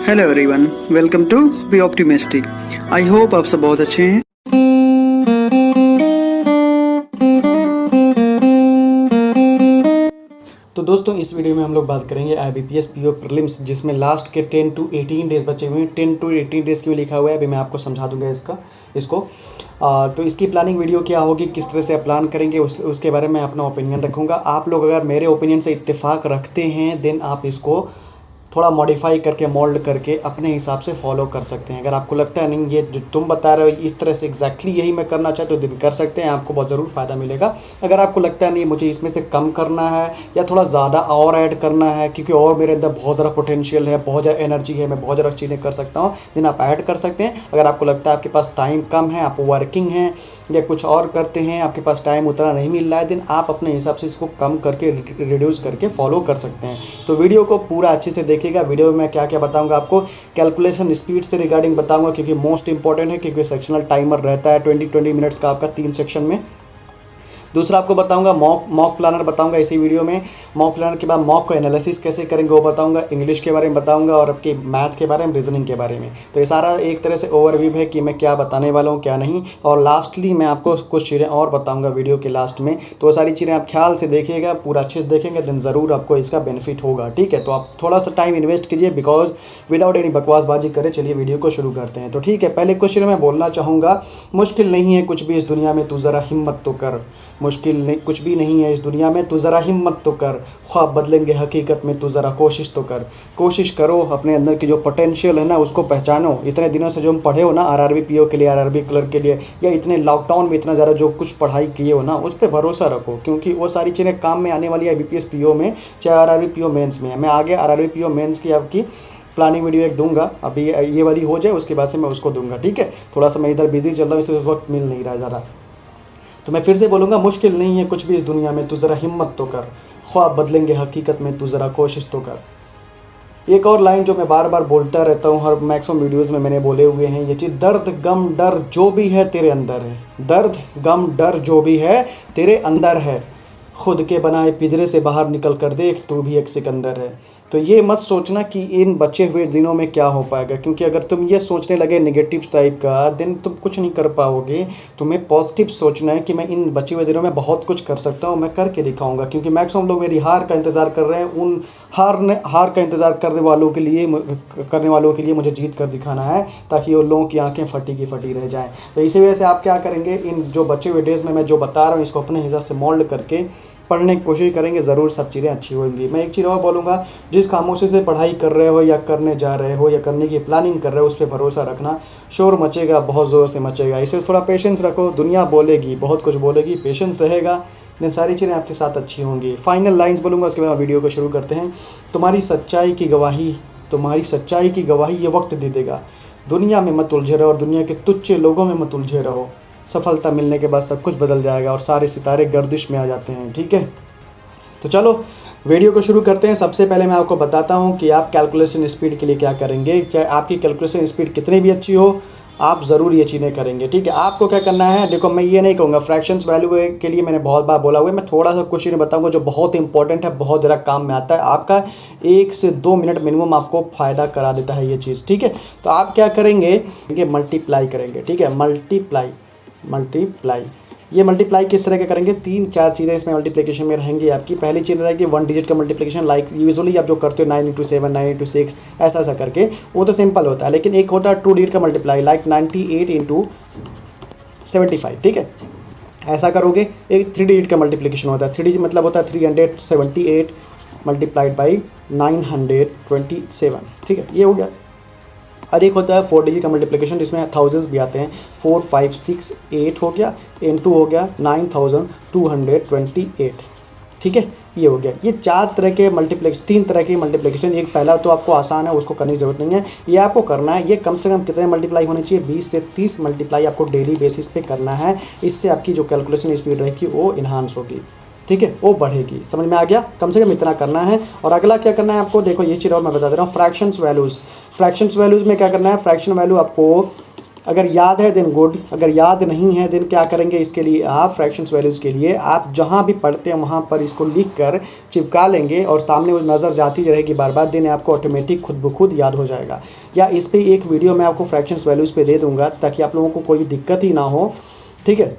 Hello everyone, welcome to be optimistic. I hope आप सब बहुत अच्छे हैं। तो दोस्तों इस वीडियो में हम लोग बात करेंगे IBPS PO प्रीलिम्स, जिसमें लास्ट के 10 to 18 डेज बचे हुए हैं। 10 to 18 डेज क्यों लिखा हुआ है अभी मैं आपको समझा दूंगा इसको। तो इसकी प्लानिंग वीडियो क्या होगी, किस तरह से आप प्लान करेंगे उसके बारे में अपना ओपिनियन रखूंगा। आप लोग अगर मेरे ओपिनियन से इत्तेफाक रखते हैं देन आप इसको थोड़ा मॉडिफाई करके मोल्ड करके अपने हिसाब से फॉलो कर सकते हैं। अगर आपको लगता है नहीं ये जो तुम बता रहे हो इस तरह से एग्जैक्टली यही मैं करना चाहता हूँ तो कर सकते हैं, आपको बहुत ज़रूर फ़ायदा मिलेगा। अगर आपको लगता है नहीं मुझे इसमें से कम करना है या थोड़ा ज़्यादा और ऐड करना है क्योंकि और मेरे अंदर बहुत ज़्यादा पोटेंशियल है, बहुत ज़्यादा एनर्जी है, मैं बहुत ज़्यादा चीज़ें कर सकता हूँ, देन आप ऐड कर सकते हैं। अगर आपको लगता है आपके पास टाइम कम है, आप वर्किंग हैं या कुछ और करते हैं, आपके पास टाइम उतना नहीं मिल रहा है, देन आप अपने हिसाब से इसको कम करके रिड्यूस करके फॉलो कर सकते हैं। तो वीडियो को पूरा अच्छे से देखिएगा। वीडियो में क्या क्या बताऊंगा आपको, कैलकुलेशन स्पीड से रिगार्डिंग बताऊंगा क्योंकि मोस्ट इंपॉर्टेंट है, क्योंकि सेक्शनल टाइमर रहता है 20 मिनट्स का आपका 3 सेक्शन में। दूसरा आपको बताऊंगा मॉक प्लानर बताऊंगा इसी वीडियो में। मॉक प्लानर के बाद मॉक को एनालिसिस कैसे करेंगे वो बताऊंगा, इंग्लिश के बारे में बताऊंगा और आपके मैथ के बारे में, रीजनिंग के बारे में। तो ये सारा एक तरह से ओवरव्यू है कि मैं क्या बताने वाला हूँ क्या नहीं। और लास्टली मैं आपको कुछ चीज़ें और बताऊँगा वीडियो के लास्ट में। तो वो सारी चीज़ें आप ख्याल से देखिएगा, पूरा अच्छे से देखेंगे देन ज़रूर आपको इसका बेनिफिट होगा। ठीक है, तो आप थोड़ा सा टाइम इन्वेस्ट कीजिए बिकॉज विदाउट एनी बकवासबाजी करें। चलिए वीडियो को शुरू करते हैं। तो ठीक है, पहले क्वेश्चन मैं बोलना चाहूँगा, मुश्किल नहीं है कुछ भी इस दुनिया में, तू ज़रा हिम्मत तो कर। मुश्किल नहीं कुछ भी नहीं है इस दुनिया में, तू ज़रा हिम्मत तो कर। ख्वाब बदलेंगे हकीकत में, तू ज़रा कोशिश तो कर। कोशिश करो, अपने अंदर की जो पोटेंशियल है ना उसको पहचानो। इतने दिनों से जो हम पढ़े हो ना RRB PO के लिए, RRB क्लर्क के लिए, या इतने लॉकडाउन में इतना ज़्यादा जो कुछ पढ़ाई किए हो ना उस पर भरोसा रखो, क्योंकि वो सारी चीज़ें काम में आने वाली है IBPS PO में, चाहे RRB PO मेंस में। मैं आगे RRB PO मेंस की आपकी प्लानिंग वीडियो एक दूंगा, अभी ये वाली हो जाए उसके बाद से मैं उसको दूंगा। ठीक है, थोड़ा सा मैं इधर बिजी चल रहा हूँ इसलिए वक्त मिल नहीं रहा ज़रा। तो मैं फिर से बोलूँगा, मुश्किल नहीं है कुछ भी इस दुनिया में, तू ज़रा हिम्मत तो कर। ख्वाब बदलेंगे हकीकत में, तू ज़रा कोशिश तो कर। एक और लाइन जो मैं बार बार बोलता रहता हूँ, हर मैक्सिमम वीडियोस में मैंने बोले हुए हैं ये चीज़, दर्द गम डर जो भी है तेरे अंदर है। दर्द गम डर जो भी है तेरे अंदर है। खुद के बनाए पिंजरे से बाहर निकल कर देख, तू भी एक सिकंदर है। तो ये मत सोचना कि इन बचे हुए दिनों में क्या हो पाएगा, क्योंकि अगर तुम ये सोचने लगे नेगेटिव टाइप का देन तुम कुछ नहीं कर पाओगे। तुम्हें पॉजिटिव सोचना है कि मैं इन बचे हुए दिनों में बहुत कुछ कर सकता हूँ, मैं करके दिखाऊंगा। क्योंकि मैक्सिमम लोग मेरी हार का इंतज़ार कर रहे हैं, उन हार का इंतज़ार करने वालों के लिए मुझे जीत कर दिखाना है, ताकि उन लोगों की आंखें फटी की फटी रह जाएं। तो इसी वजह से आप क्या करेंगे, इन जो बचे हुए डेज में मैं जो बता रहा हूँ इसको अपने हिसाब से मोल्ड करके पढ़ने की कोशिश करेंगे, ज़रूर सब चीज़ें अच्छी होंगी। मैं एक चीज़ और बोलूँगा, जिस खामोशी से पढ़ाई कर रहे हो या करने जा रहे हो या करने की प्लानिंग कर रहे हो उस पर भरोसा रखना। शोर मचेगा, बहुत ज़ोर से मचेगा, इसे थोड़ा पेशेंस रखो। दुनिया बोलेगी, बहुत कुछ बोलेगी, पेशेंस रहेगा देन सारी चीज़ें आपके साथ अच्छी होंगी। फाइनल लाइंस बोलूँगा, उसके बाद वीडियो को शुरू करते हैं। तुम्हारी सच्चाई की गवाही ये वक्त दे देगा। दुनिया में मत उलझे रहो और दुनिया के तुच्छ लोगों में मत उलझे रहो। सफलता मिलने के बाद सब कुछ बदल जाएगा और सारे सितारे गर्दिश में आ जाते हैं। ठीक है, तो चलो वीडियो को शुरू करते हैं। सबसे पहले मैं आपको बताता हूं कि आप कैलकुलेशन स्पीड के लिए क्या करेंगे। चाहे आपकी कैलकुलेशन स्पीड कितनी भी अच्छी हो, आप ज़रूर ये चीज़ें करेंगे। ठीक है, आपको क्या करना है, देखो मैं ये नहीं कहूँगा फ्रैक्शंस वैल्यू के लिए मैंने बहुत बार बोला हुआ है, मैं थोड़ा सा कुछ चीज़ें बताऊँगा जो बहुत इंपॉर्टेंट है, बहुत ज़्यादा काम में आता है। आपका 1 से 2 मिनट मिनिमम आपको फ़ायदा करा देता है ये चीज़। ठीक है, तो आप क्या करेंगे, मल्टीप्लाई करेंगे। ठीक है, मल्टीप्लाई ये मल्टीप्लाई किस तरह के करेंगे, 3-4 चीज़ें इसमें मल्टीप्लिकेशन में रहेंगी आपकी। पहली चीज़ रहेगी 1 डिजिट का मल्टीप्लिकेशन, लाइक यूजुअली आप जो करते हो 9 × 7, 9 × 6 ऐसा करके, वो तो सिंपल होता है। लेकिन एक होता है 2 डिजिट का मल्टीप्लाई, लाइक 98 × 75। ठीक है, ऐसा करोगे। एक 3 डिजिट का मल्टीप्लिकेशन होता है, 3 डिजिट मतलब होता है 378 मल्टीप्लाइड बाई 927। ठीक है, ये हो गया। और एक होता है 4 डिजिट का मल्टीप्लिकेशन जिसमें थाउजेंड्स भी आते हैं, 4, 5, 6, 8 हो गया, N2 हो गया 9228। ठीक है, ये हो गया। ये 3 तरह के मल्टीप्लिकेशन। एक पहला तो आपको आसान है, उसको करने की जरूरत नहीं है, ये आपको करना है। ये कम से कम कितने मल्टीप्लाई होने चाहिए, 20 से 30 मल्टीप्लाई आपको डेली बेसिस पे करना है। इससे आपकी जो कैलकुलेशन स्पीड रहेगी वो इन्हांस होगी। ठीक है, वो बढ़ेगी। समझ में आ गया, कम से कम इतना करना है। और अगला क्या करना है आपको, देखो ये चीज़ और मैं बता दे रहा हूँ, फ्रैक्शंस वैल्यूज़ में क्या करना है, फ्रैक्शन वैल्यू आपको अगर याद है देन गुड, अगर याद नहीं है देन क्या करेंगे, इसके लिए आप फ्रैक्शंस वैल्यूज़ के लिए आप जहाँ भी पढ़ते हैं वहाँ पर इसको लिख कर चिपका लेंगे और सामने वो नज़र जाती रहेगी बार बार, देन आपको ऑटोमेटिक खुद ब खुद याद हो जाएगा। या इस पर एक वीडियो मैं आपको फ्रैक्शंस वैल्यूज़ पे दे दूँगा ताकि आप लोगों को कोई दिक्कत ही ना हो, ठीक है।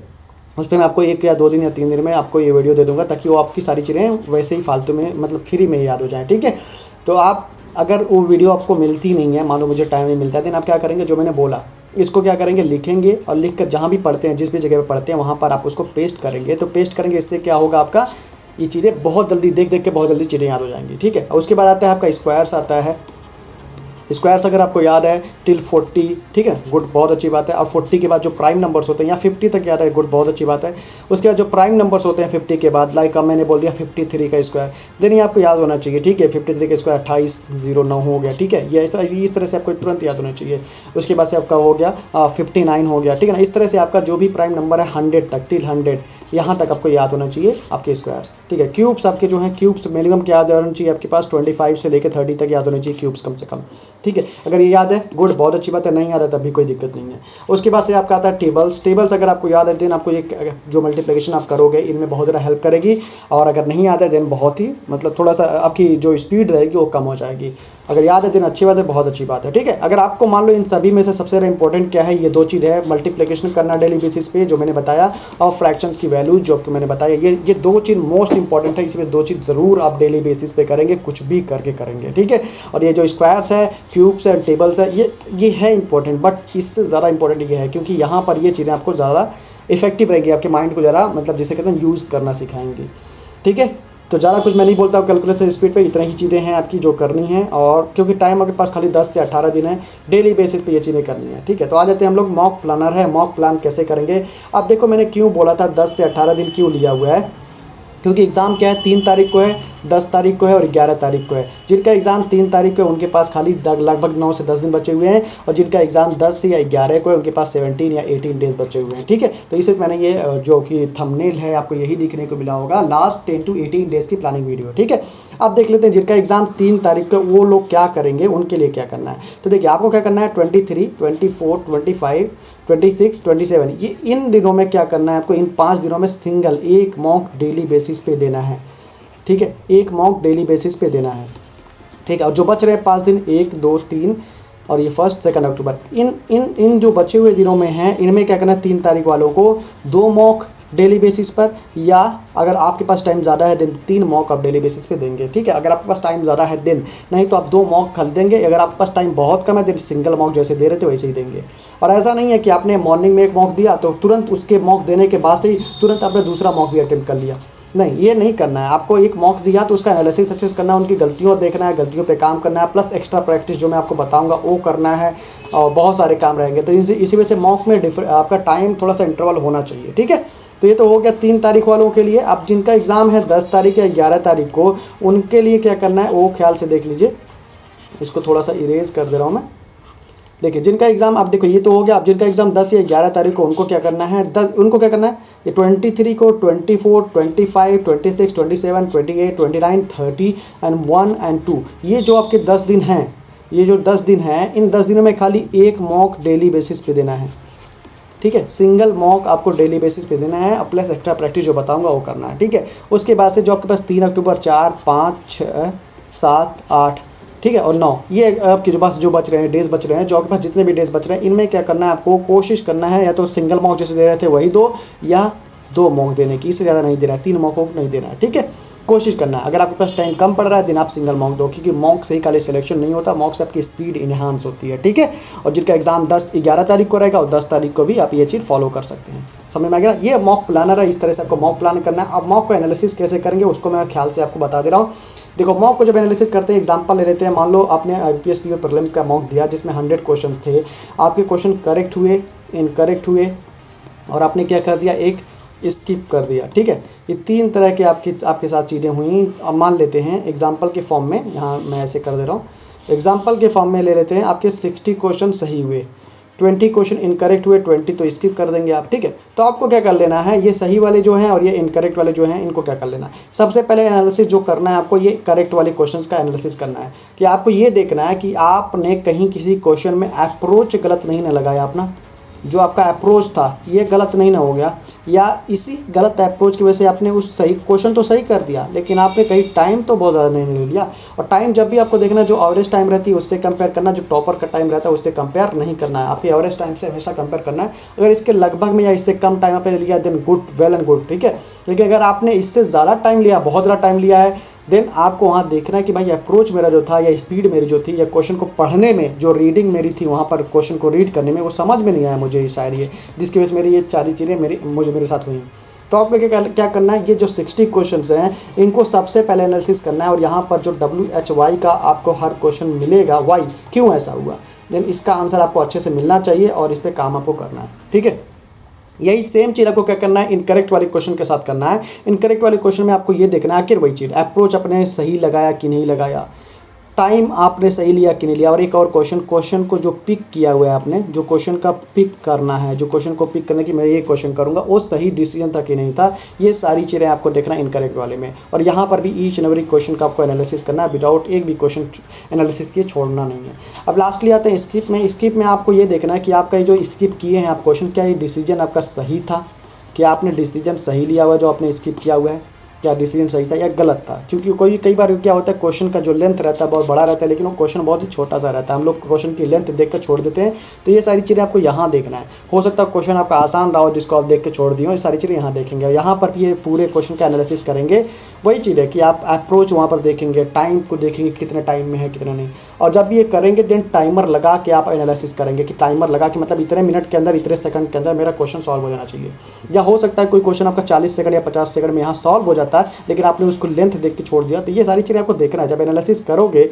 उस पर मैं आपको 1 या 2 दिन या 3 दिन में आपको ये वीडियो दे दूँगा ताकि वो आपकी सारी चीज़ें वैसे ही फालतू में मतलब फ्री में याद हो जाए, ठीक है। तो आप अगर वो वीडियो आपको मिलती नहीं है, मान लो मुझे टाइम नहीं मिलता है, देन आप क्या करेंगे, जो मैंने बोला इसको क्या करेंगे, लिखेंगे और लिख कर जहाँ भी पढ़ते हैं, जिस भी जगह पे पढ़ते हैं वहाँ पर आप उसको पेस्ट करेंगे। तो पेस्ट करेंगे, इससे क्या होगा, आपका ये चीज़ें बहुत जल्दी देख देख के बहुत जल्दी चीज़ें याद हो जाएंगी, ठीक है। और उसके बाद आता है आपका स्क्वायर्स आता है। स्क्वायर्स अगर आपको याद है टिल 40, ठीक है, गुड, बहुत अच्छी बात है। और 40 के बाद जो प्राइम नंबर्स होते हैं या 50 तक याद है, गुड, बहुत अच्छी बात है। उसके बाद जो प्राइम नंबर्स होते हैं 50 के बाद, लाइक मैंने बोल दिया 53 का स्क्वायर, देन ये आपको याद होना चाहिए, ठीक है। 53 का स्क्वायर 2809 हो गया, ठीक है। ये इस तरह से आपको तुरंत याद होना चाहिए। उसके बाद से आपका हो गया 59 हो गया, ठीक है ना। इस तरह से आपका जो भी प्राइम नंबर है 100 तक, टिल 100 यहाँ तक आपको याद होना चाहिए आपके स्क्वायर्स, ठीक है। क्यूब्स आपके जो हैं, क्यूब्स मिनिमम क्या याद होना चाहिए आपके पास 25 से लेकर 30 तक याद होना चाहिए क्यूब्स कम से कम, ठीक है। अगर ये याद है, गुड, बहुत अच्छी बात है। नहीं याद है तब भी कोई दिक्कत नहीं है। उसके बाद से आपका आता है टेबल्स। टेबल्स अगर आपको याद है देन आपको ये जो मल्टीप्लिकेशन आप करोगे इनमें बहुत ज़्यादा हेल्प करेगी। और अगर नहीं याद है देन बहुत ही मतलब थोड़ा सा आपकी जो स्पीड रहेगी वो कम हो जाएगी। अगर याद है देन अच्छी बात है, बहुत अच्छी बात है, ठीक है। अगर आपको मान लो इन सभी में से सबसे ज़्यादा इंपॉर्टेंट क्या है, ये 2 चीज़ है, मल्टीप्लिकेशन करना डेली बेसिस पे जो मैंने बताया, और फ्रैक्शंस की वैल्यू जो आपको मैंने बताया, ये 2 चीज़ मोस्ट इंपॉर्टेंट है। इसमें 2 चीज़ ज़रूर आप डेली बेसिस पे करेंगे, कुछ भी करके करेंगे, ठीक है। और ये जो स्क्वायर्स है, क्यूब्स है, टेबल्स है, ये है इंपॉर्टेंट, बट इससे ज़्यादा इंपॉर्टेंट ये है क्योंकि यहाँ पर ये चीज़ें आपको ज़्यादा इफेक्टिव रहेगी, आपके माइंड को ज़रा मतलब जिसे कहते हैं यूज़ करना सिखाएंगी, ठीक है। तो ज़्यादा कुछ मैं नहीं बोलता हूँ, कैलकुलेशन स्पीड पे इतना ही चीज़ें हैं आपकी जो करनी है। और क्योंकि टाइम आपके पास खाली 10 से 18 दिन है, डेली बेसिस पे ये चीज़ें करनी है, ठीक है। तो आ जाते हैं हम लोग मॉक प्लानर है। मॉक प्लान कैसे करेंगे, अब देखो मैंने क्यों बोला था 10 से 18 दिन क्यों लिया हुआ है, क्योंकि एग्ज़ाम क्या है 3 तारीख को है, 10 तारीख को है और 11 तारीख को है। जिनका एग्ज़ाम 3 तारीख को है उनके पास खाली लगभग 9 से 10 दिन बचे हुए हैं, और जिनका एग्ज़ाम 10 या 11 को है उनके पास 17 या 18 डेज बचे हुए हैं, ठीक है। तो इसे मैंने ये जो कि थंबनेल है आपको यही दिखने को मिला होगा, लास्ट 10 to 18 डेज़ की प्लानिंग वीडियो, ठीक है। अब देख लेते हैं जिनका एग्ज़ाम 3 तारीख को वो लोग क्या करेंगे, उनके लिए क्या करना है। तो देखिए आपको क्या करना है, 23, 24, 25, 26, 27 ये इन दिनों में क्या करना है आपको, इन 5 दिनों में सिंगल एक मॉक डेली बेसिस पे देना है, ठीक है। एक मॉक डेली बेसिस पे देना है, ठीक है। और जो बच रहे हैं 5 दिन, 1, 2, 3 और ये 1, 2 अक्टूबर, इन जो बचे हुए दिनों में हैं इनमें क्या करना है, 3 तारीख वालों को 2 मॉक डेली बेसिस पर, या अगर आपके पास टाइम ज़्यादा है दिन 3 मॉक आप डेली बेसिस पे देंगे, ठीक है। अगर आपके पास टाइम ज़्यादा है दिन, नहीं तो आप 2 मॉक खरीद देंगे। अगर आपके पास टाइम बहुत कम है दिन सिंगल मॉक जैसे दे रहे थे वैसे ही देंगे। और ऐसा नहीं है कि आपने मॉर्निंग में एक मॉक दिया तो तुरंत उसके मॉक देने के बाद से ही तुरंत आपने दूसरा मॉक भी अटेम्प्ट कर लिया, नहीं, ये नहीं करना है। आपको एक मॉक दिया तो उसका एनालिसिस अच्छे से करना है, उनकी गलतियों देखना है, गलतियों पे काम करना है, प्लस एक्स्ट्रा प्रैक्टिस जो मैं आपको बताऊंगा वो करना है, और बहुत सारे काम रहेंगे। तो इसी वजह से मॉक में आपका टाइम थोड़ा सा इंटरवल होना चाहिए, ठीक है। तो ये तो हो गया 3 तारीख वालों के लिए। अब जिनका एग्ज़ाम है 10 तारीख या 11 तारीख को, उनके लिए क्या करना है वो ख्याल से देख लीजिए। इसको थोड़ा सा इरेज कर दे रहा हूँ मैं। देखिए जिनका एग्ज़ाम, आप देखो ये तो हो गया। अब जिनका एग्ज़ाम 10 या 11 तारीख को, उनको क्या करना है, उनको क्या करना है, ये 23 को, 24, 25, 26, 27, 28, 29, 30 एंड 1 and 2, ये जो आपके 10 दिन हैं, ये जो 10 दिन हैं, इन 10 दिनों में खाली एक मॉक डेली बेसिस पे देना है, ठीक है। सिंगल मॉक आपको डेली बेसिस पे देना है, प्लस एक्स्ट्रा प्रैक्टिस जो बताऊंगा वो करना है, ठीक है। उसके बाद से जो आपके पास 3 अक्टूबर, 4, 5, 6, 7, 8, ठीक है, और 9, ये आपके जो पास जो बच रहे हैं डेज बच रहे हैं, जो आपके पास जितने भी डेज बच रहे हैं, इनमें क्या करना है आपको, कोशिश करना है या तो सिंगल मॉक जैसे दे रहे थे वही 2, या 2 मॉक देने की, इससे ज़्यादा नहीं देना है, 3 मॉक नहीं देना है, ठीक है। कोशिश करना है। अगर आपके पास टाइम कम पड़ रहा है दिन आप सिंगल मॉक दो, क्योंकि मॉक से ही खाली सिलेक्शन नहीं होता, मॉक से आपकी स्पीड इन्हांस होती है, ठीक है। और जिनका एग्जाम 10-11 तारीख को रहेगा और 10 तारीख को भी आप ये चीज़ फॉलो कर सकते हैं। समझ में आ गया। ये मॉक प्लानर है, इस तरह से आपको मॉक प्लान करना है। अब मॉक को एनालिसिस कैसे करेंगे उसको मैं ख्याल से आपको बता दे रहा हूँ। देखो मॉक को जब एनालिसिस करते हैं, एग्जांपल ले लेते हैं, मान लो आपने IPS PO प्रीलिम्स का मॉक दिया जिसमें 100 क्वेश्चन थे, आपके क्वेश्चन करेक्ट हुए, इनकरेक्ट हुए और आपने क्या कर दिया, एक स्किप कर दिया, ठीक है। ये 3 तरह के आपके साथ चीज़ें हुई। अब मान लेते हैं एग्जाम्पल के फॉर्म में, यहाँ मैं ऐसे कर दे रहा हूँ, एग्जाम्पल के फॉर्म में ले लेते हैं, आपके 60 क्वेश्चन सही हुए, 20 क्वेश्चन इनकरेक्ट हुए, 20 तो स्किप कर देंगे आप, ठीक है। तो आपको क्या कर लेना है, ये सही वाले जो हैं और ये इनकरेक्ट वाले जो हैं इनको क्या कर लेना है, सबसे पहले एनालिसिस जो करना है आपको, ये करेक्ट वाले क्वेश्चंस का एनालिसिस करना है कि आपको ये देखना है कि आपने कहीं किसी क्वेश्चन में अप्रोच गलत नहीं ना लगाया अपना, जो आपका अप्रोच था ये गलत नहीं ना हो गया, या इसी गलत अप्रोच की वजह से आपने उस सही क्वेश्चन तो सही कर दिया लेकिन आपने कहीं टाइम तो बहुत ज़्यादा नहीं ले लिया। और टाइम जब भी आपको देखना, जो एवरेज टाइम रहती है उससे कंपेयर करना, जो टॉपर का टाइम रहता है उससे कंपेयर नहीं करना है, आपके एवरेज टाइम से हमेशा कंपेयर करना है। अगर इसके लगभग में या इससे कम टाइम आपने लिया then good, well and good, ठीक है। लेकिन अगर आपने इससे ज़्यादा टाइम लिया, बहुत ज़्यादा टाइम लिया है, देन आपको वहाँ देखना है कि भाई अप्रोच मेरा जो था या स्पीड मेरी जो थी या क्वेश्चन को पढ़ने में जो रीडिंग मेरी थी वहाँ पर क्वेश्चन को रीड करने में वो समझ में नहीं आया मुझे शायद ये, जिसकी वजह से मेरी ये सारी चीज़ें मेरे साथ हुई। तो आपको क्या करना है, ये जो 60 क्वेश्चंस हैं इनको सबसे पहले एनालिसिस करना है, और यहाँ पर जो WHY का आपको हर क्वेश्चन मिलेगा, वाई क्यों ऐसा हुआ, देन इसका आंसर आपको अच्छे से मिलना चाहिए और इस पर काम आपको करना है, ठीक है। यही सेम चीज़ आपको क्या करना है, इनकरेक्ट वाले क्वेश्चन के साथ करना है। इनकरेक्ट वाले क्वेश्चन में आपको ये देखना है कि वही चीज़, अप्रोच अपने सही लगाया कि नहीं लगाया, टाइम आपने सही लिया कि नहीं लिया, और एक और क्वेश्चन को जो पिक किया हुआ है आपने, जो क्वेश्चन का पिक करना है, जो क्वेश्चन को पिक करने की मैं ये क्वेश्चन करूंगा वो सही डिसीजन था कि नहीं था, ये सारी चीज़ें आपको देखना है इनकरेक्ट वाले में। और यहाँ पर भी ईच एंड एवरी क्वेश्चन का आपको एनालिसिस करना है, विदाउट एक भी क्वेश्चन एनालिसिस किए छोड़ना नहीं है। अब लास्टली आते हैं स्किप में। स्किप में आपको ये देखना है कि आपका ये जो स्किप किए हैं आप क्वेश्चन, क्या ये डिसीजन आपका सही था, क्या आपने डिसीजन सही लिया हुआ है जो आपने स्किप किया हुआ है, क्या डिसीजन सही था या गलत था। क्योंकि कई बार क्या होता है, क्वेश्चन का जो लेंथ रहता है बहुत बड़ा रहता है लेकिन वो क्वेश्चन बहुत ही छोटा सा रहता है, हम लोग क्वेश्चन की लेंथ देख कर छोड़ देते हैं। तो ये सारी चीज़ें आपको यहाँ देखना है। हो सकता है क्वेश्चन आपका आसान रहा हो जिसको आप देख के छोड़ दिए हो, ये सारी चीज़ें यहाँ देखेंगे। यहाँ पर भी ये पूरे क्वेश्चन का एनालिसिस करेंगे। वही चीज़ है कि आप अप्रोच वहाँ पर देखेंगे, टाइम को देखेंगे कितने टाइम में है कितना नहीं, और जब ये करेंगे देन टाइमर लगा के आप एनालिसिस करेंगे कि टाइमर लगा के मतलब इतने मिनट के अंदर, इतने सेकंड के अंदर मेरा क्वेश्चन सॉल्व हो जाना चाहिए। या हो सकता है कोई क्वेश्चन आपका 40 सेकंड या 50 सेकंड में यहाँ सॉल्व हो जाता है लेकिन आपने उसको लेंथ देख के छोड़ दिया। तो ये सारी चीज़ें आपको देखना है। जब एनालिसिस करोगे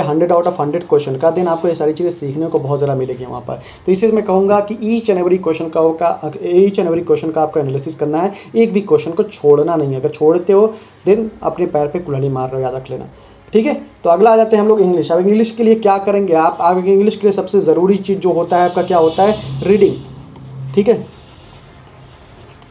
100 आउट ऑफ 100 क्वेश्चन का, दिन आपको ये सारी चीज़ें सीखने को बहुत ज़्यादा मिलेगी वहाँ पर। तो इसी मैं कहूँगा कि ईच एंड एवरी क्वेश्चन का आपको एनालिसिस करना है, एक भी क्वेश्चन को छोड़ना नहीं है। अगर छोड़ते हो दिन अपने पैर पे कुल्हाड़ी मार रहे हो, याद रख लेना, ठीक है। तो अगला आ जाते हैं हम लोग इंग्लिश। अब इंग्लिश के लिए क्या करेंगे आप इंग्लिश के लिए सबसे ज़रूरी चीज़ जो होता है आपका क्या होता है, रीडिंग, ठीक है।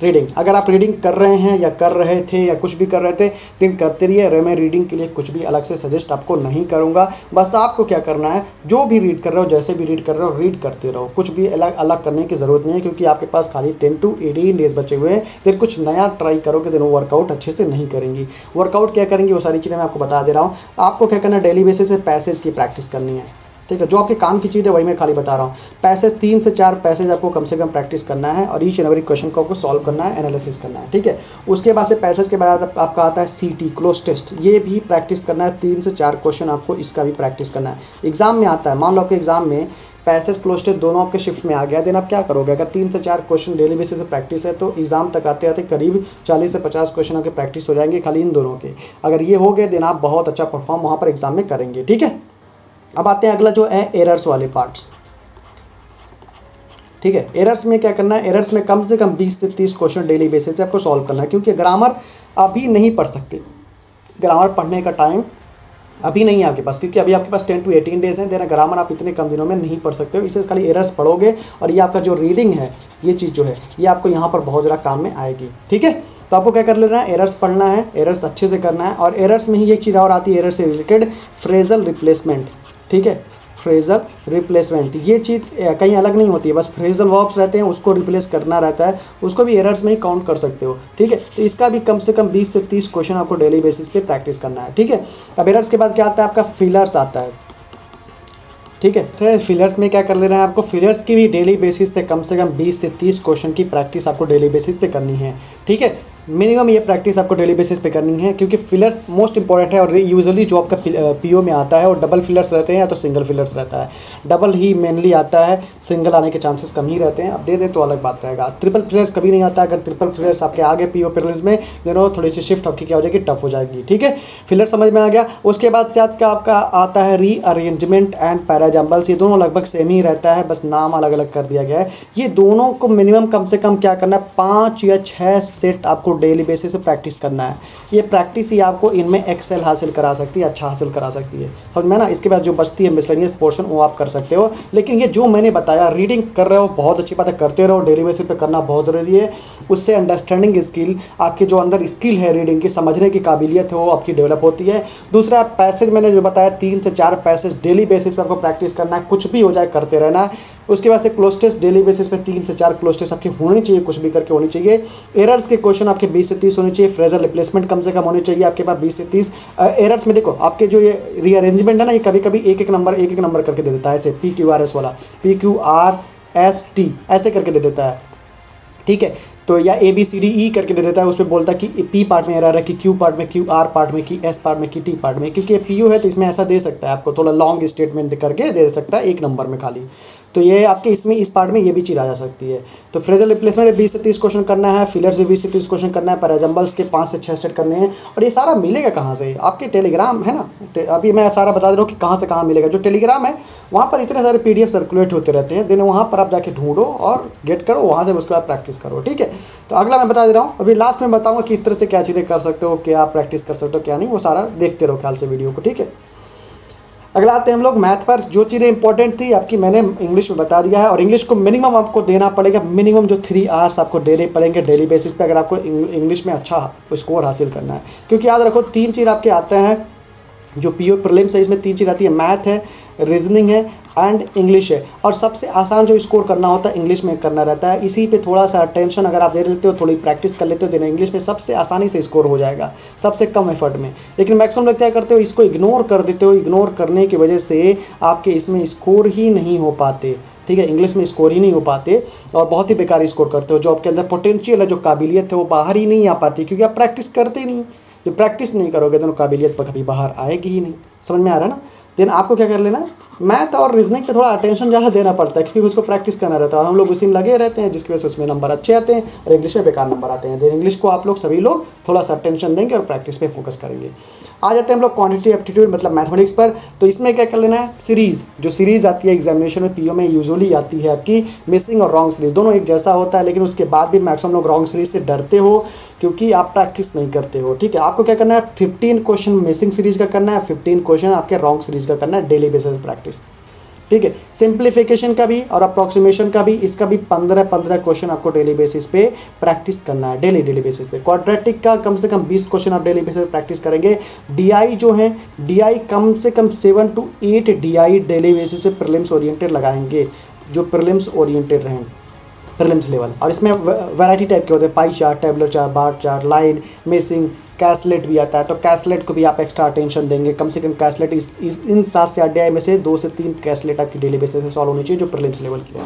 रीडिंग, अगर आप रीडिंग कर रहे हैं या कर रहे थे या कुछ भी कर रहे थे दिन करते रहिए। मैं रीडिंग के लिए कुछ भी अलग से सजेस्ट आपको नहीं करूंगा। बस आपको क्या करना है, जो भी रीड कर रहे हो, जैसे भी रीड कर रहे हो, रीड करते रहो। कुछ भी अलग अलग करने की ज़रूरत नहीं है क्योंकि आपके पास खाली 10 to 18 डेज बचे हुए हैं। फिर कुछ नया ट्राई करोगे दिन वर्कआउट अच्छे से नहीं करेंगी। वर्कआउट क्या करेंगी वो सारी चीज़ें मैं आपको बता दे रहा हूँ। आपको क्या करना है, डेली बेसिस पे पैसेज की प्रैक्टिस करनी है, ठीक है। जो आपके काम की चीज़ है वही मैं खाली बता रहा हूँ। पैसेज 3 से 4 पैसेज आपको कम से कम प्रैक्टिस करना है और ईच एंड एवरी क्वेश्चन को आपको सॉल्व करना है, एनालिसिस करना है, ठीक है। उसके बाद से पैसेज के बाद आपका आता है CT क्लोज टेस्ट, ये भी प्रैक्टिस करना है। 3 से 4 क्वेश्चन आपको इसका भी प्रैक्टिस करना है। एग्जाम में आता है, मान लो आपके एग्जाम में पैसेज क्लोज टेस्ट दोनों आपके शिफ्ट में आ गया, देन आप क्या करोगे। अगर 3 से 4 क्वेश्चन डेली बेसिस से प्रैक्टिस है तो एग्जाम तक आते आते करीब 40 से 50 क्वेश्चन आपके प्रैक्टिस हो जाएंगे खाली इन दोनों के। अगर ये हो गए देन आप बहुत अच्छा परफॉर्म वहाँ पर एग्जाम में करेंगे, ठीक है। अब आते हैं अगला जो है एरर्स वाले पार्ट्स, ठीक है। एरर्स में क्या करना है, एरर्स में कम से कम 20 से 30 क्वेश्चन डेली बेसिस पे आपको सॉल्व करना है क्योंकि ग्रामर अभी नहीं पढ़ सकते। ग्रामर पढ़ने का टाइम अभी नहीं है आपके पास क्योंकि अभी आपके पास 10 to 18 डेज हैं। देना ग्रामर आप इतने कम दिनों में नहीं पढ़ सकते हो, इसे खाली एरर्स पढ़ोगे और ये आपका जो रीडिंग है, ये चीज़ जो है ये आपको यहाँ पर बहुत ज़्यादा काम में आएगी, ठीक है। तो आपको क्या कर लेना है, एरर्स पढ़ना है, एरर्स अच्छे से करना है। और एरर्स में ही एक चीज़ और आती है एरर से रिलेटेड, फ्रेजल रिप्लेसमेंट, ठीक है। फ्रेजल रिप्लेसमेंट ये चीज़ कहीं अलग नहीं होती है, बस फ्रेजल वर्ब्स रहते हैं उसको रिप्लेस करना रहता है, उसको भी एरर्स में ही काउंट कर सकते हो, ठीक है। तो इसका भी कम से कम 20 से 30 क्वेश्चन आपको डेली बेसिस पे प्रैक्टिस करना है, ठीक है। अब एरर्स के बाद क्या आता है, आपका फिलर्स आता है, ठीक है। सर फिलर्स में क्या कर लेना है, आपको फिलर्स की भी डेली बेसिस पे कम से कम 20 से 30 क्वेश्चन की प्रैक्टिस आपको डेली बेसिस पे करनी है, ठीक है। मिनिमम ये प्रैक्टिस आपको डेली बेसिस पे करनी है क्योंकि फिलर्स मोस्ट इंपॉर्टेंट है। और यूजुअली जो आपका PO में आता है और डबल फिलर्स रहते हैं या तो सिंगल फिलर्स रहता है। डबल ही मेनली आता है, सिंगल आने के चांसेस कम ही रहते हैं। अब दे दें तो अलग बात रहेगा। ट्रिपल फिलर्स कभी नहीं आता। अगर ट्रिपल फिलर्स आपके आगे PO प्रीलिम्स में देनो थोड़ी सी शिफ्ट आपकी क्या हो जाएगी, टफ हो जाएगी, ठीक है। फिलर समझ में आ गया। उसके बाद से आपका आता है रीअरेंजमेंट एंड पैराजम्बल्स। ये दोनों लगभग सेम ही रहता है, बस नाम अलग अलग कर दिया गया है। ये दोनों को मिनिमम कम से कम क्या करना है, 5 या 6 सेट आपको डेली बेसिस पे प्रैक्टिस करना है। ये प्रैक्टिस ही आपको इनमें एक्सेल हासिल करा सकती है, अच्छा हासिल करा सकती है, समझ में ना। इसके बाद जो बचती है मिसलेनियस पोर्शन वो आप कर सकते हो, लेकिन ये जो मैंने बताया रीडिंग कर रहे हो बहुत अच्छी बात है, करते रहो, डेली बेसिस पे करना बहुत ज़रूरी है। उससे अंडरस्टैंडिंग स्किल, आपके जो अंदर स्किल है रीडिंग की, समझने की काबिलियत है वो आपकी डेवलप होती है। दूसरा पैसेज मैंने जो बताया 3 से 4 पैसेज डेली बेसिस पे आपको प्रैक्टिस करना है, कुछ भी हो जाए करते रहना है। उसके बाद से क्लोज टेस्ट डेली बेसिस पे 3 से 4 क्लोज टेस्ट आपकी होनी चाहिए, कुछ भी करके होनी चाहिए। एरर्स के क्वेश्चन आपके 20 से 30 होने चाहिए, फ्रेजल रिप्लेसमेंट कम से कम होनी चाहिए आपके पास 20 से 30। एरर्स में देखो आपके जो ये रीअरेंजमेंट है ना, ये कभी कभी एक एक नंबर करके दे देता है, ऐसे PQRS वाला, PQRST ऐसे करके दे देता है, ठीक है। तो या ABCDE करके दे देता है, उसमें बोलता है कि P पार्ट में एरर है, कि Q पार्ट में, QR पार्ट में, कि S पार्ट में, कि T पार्ट में। क्योंकि ये PU है तो इसमें ऐसा दे सकता है आपको, थोड़ा लॉन्ग स्टेटमेंट करके दे सकता है एक नंबर में खाली। तो ये आपके इसमें इस पार्ट में ये भी चीज़ आ जा सकती है। तो फ्रेजल रिप्लेसमेंट 20 से 30 क्वेश्चन करना है, फिलर्स भी 20 से 30 क्वेश्चन करना है, पैराजम्बल्स के 5 से 6 सेट करने हैं। और ये सारा मिलेगा कहाँ से? आपके टेलीग्राम है ना, अभी मैं सारा बता दे रहा हूँ कि कहाँ से कहाँ मिलेगा। जो टेलीग्राम है वहाँ पर इतने सारे PDF सर्कुलेट होते रहते हैं, जिन्हें वहाँ पर आप जाके ढूंढो और गेट करो, वहाँ से उसके बाद प्रैक्टिस करो, ठीक है। तो अगला मैं बता दे रहा हूँ, अभी लास्ट में बताऊँगा किस तरह से क्या चीज़ें कर सकते हो, क्या प्रैक्टिस कर सकते हो क्या नहीं, वो सारा देखते रहो ख्याल से वीडियो को, ठीक है। अगला आते हैं हम लोग मैथ पर। जो चीज़ें इंपॉर्टेंट थी आपकी मैंने इंग्लिश में बता दिया है, और इंग्लिश को मिनिमम आपको देना पड़ेगा, मिनिमम जो 3 आवर्स आपको देने पड़ेंगे डेली बेसिस पे, अगर आपको इंग्लिश में अच्छा स्कोर हासिल करना है। क्योंकि याद रखो 3 चीज़ आपके आते हैं, जो PO प्रीलिम्स है इसमें 3 चीज़ आती है, मैथ है, रीजनिंग है एंड इंग्लिश है। और सबसे आसान जो स्कोर करना होता है इंग्लिश में करना रहता है। इसी पे थोड़ा सा अटेंशन अगर आप दे लेते हो, थोड़ी प्रैक्टिस कर लेते हो देना, इंग्लिश में सबसे आसानी से स्कोर हो जाएगा, सबसे कम एफर्ट में। लेकिन मैक्सिमम लोग क्या करते हो, इसको इग्नोर कर देते हो, इग्नोर करने की वजह से आपके इसमें स्कोर ही नहीं हो पाते, ठीक है। इंग्लिश में स्कोर ही नहीं हो पाते और बहुत ही बेकार स्कोर करते हो। जो आपके अंदर पोटेंशियल है, जो काबिलियत है वो बाहर ही नहीं आ पाती, क्योंकि आप प्रैक्टिस करते ही नहीं। जो प्रैक्टिस नहीं करोगे तो काबिलियत पर कभी बाहर आएगी ही नहीं, समझ में आ रहा है ना। देन आपको क्या कर लेना है, मैथ और रीजनिंग पे थोड़ा अटेंशन ज़्यादा देना पड़ता है, क्योंकि उसको प्रैक्टिस करना रहता है और हम लोग उसी में लगे रहते हैं, जिसकी वजह से उसमें नंबर अच्छे आते हैं और इंग्लिश में बेकार नंबर आते हैं। देन इंग्लिश को आप लोग सभी लोग थोड़ा सा अटेंशन देंगे और प्रैक्टिस पे फोकस करेंगे। आ जाते हैं हम लोग क्वांटिटी एप्टीट्यूड मतलब मैथमेटिक्स पर। तो इसमें क्या कर लेना है, सीरीज़, जो सीरीज़ आती है एग्जामिनेशन में PO में यूजुअली आती है आपकी मिसिंग और रॉन्ग सीरीज़, दोनों एक जैसा होता है, लेकिन उसके बाद भी मैक्सिमम लोग रॉन्ग सीरीज़ से डरते हो क्योंकि आप प्रैक्टिस नहीं करते हो, ठीक है। आपको क्या करना है, 15 क्वेश्चन मिसिंग सीरीज़ का करना है, 15 क्वेश्चन आपके रॉन्ग सीरीज़ का करना है डेली बेसिस पे प्रैक्टिस, ठीक है। सिंप्लीफिकेशन का भी और अप्रॉक्सीमेशन का भी, इसका भी 15 क्वेश्चन आपको डेली बेसिस पे प्रैक्टिस करना है, डेली बेसिस पे। क्वाड्रेटिक का कम से कम 20 क्वेश्चन आप डेली बेसिस पे प्रैक्टिस करेंगे। DI जो है, DI कम से कम 7 to 8 DI डेली बेसिस पे प्रीलिम्स ओरिएंटेड लगाएंगे, जो प्रीलिम्स ओरिएंटेड रहें, प्रीलिम्स लेवल। और इसमें वैरायटी टाइप के होते हैं, pie chart, tabular chart, bar chart, line, missing, caselet भी आता है। तो कैसलेट को भी आप एक्स्ट्रा अटेंशन देंगे, कम से कम कैसलेट इन 7 से 8 DI में से 2 से 3 कैसलेट आपकी डेली बेसिस पे सॉल्व होनी चाहिए, जो प्रीलिम्स लेवल की है,